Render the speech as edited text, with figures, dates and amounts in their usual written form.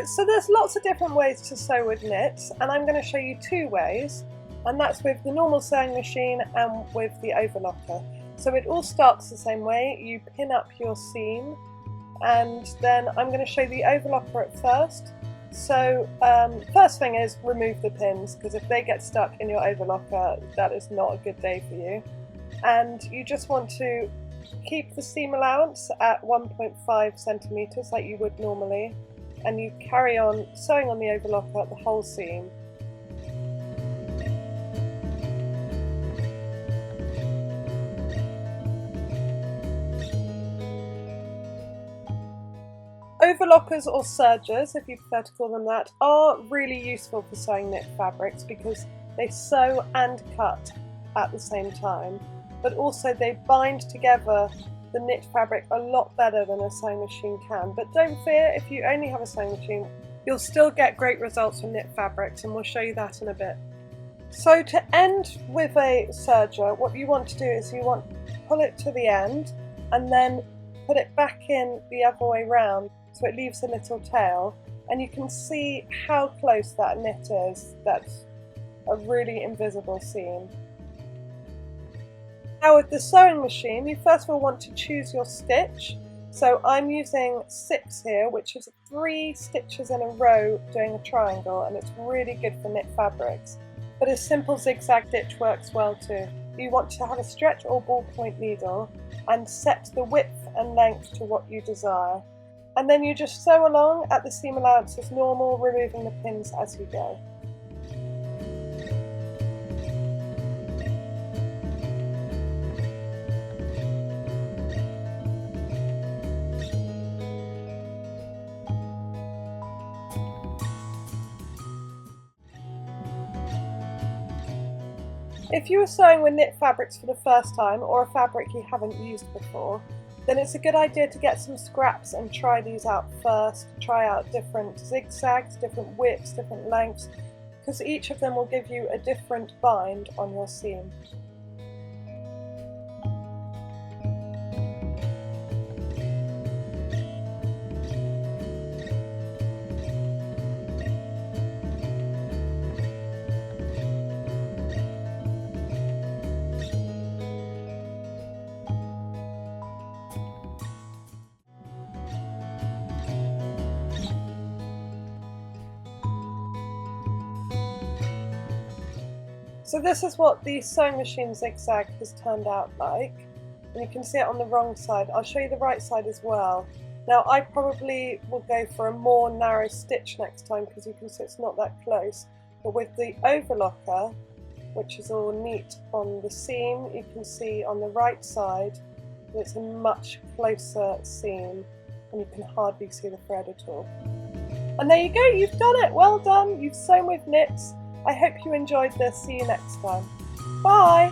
So there's lots of different ways to sew with knits, and I'm going to show you two ways, and that's with the normal sewing machine and with the overlocker. So it all starts the same way. You pin up your seam, and then I'm going to show the overlocker at first. So first thing is remove the pins, because if they get stuck in your overlocker, that is not a good day for you. And you just want to keep the seam allowance at 1.5 centimeters like you would normally, and you carry on sewing on the overlocker the whole seam. Overlockers, or sergers if you prefer to call them that, are really useful for sewing knit fabrics because they sew and cut at the same time, but also they bind together the knit fabric a lot better than a sewing machine can. But don't fear, if you only have a sewing machine, you'll still get great results from knit fabrics, and we'll show you that in a bit. So to end with a serger, what you want to do is you want to pull it to the end and then put it back in the other way round so it leaves a little tail, and you can see how close that knit is. That's a really invisible seam. Now with the sewing machine, you first of all want to choose your stitch. So I'm using 6 here, which is 3 stitches in a row doing a triangle, and it's really good for knit fabrics. But a simple zigzag stitch works well too. You want to have a stretch or ballpoint needle and set the width and length to what you desire. And then you just sew along at the seam allowance as normal, removing the pins as you go. If you are sewing with knit fabrics for the first time, or a fabric you haven't used before, then it's a good idea to get some scraps and try these out first. Try out different zigzags, different widths, different lengths, because each of them will give you a different bind on your seam. So this is what the sewing machine zigzag has turned out like, and you can see it on the wrong side. I'll show you the right side as well. Now I probably will go for a more narrow stitch next time because you can see it's not that close, but with the overlocker, which is all neat on the seam, you can see on the right side that it's a much closer seam and you can hardly see the thread at all. And there you go, you've done it! Well done! You've sewn with knits. I hope you enjoyed this. See you next time. Bye!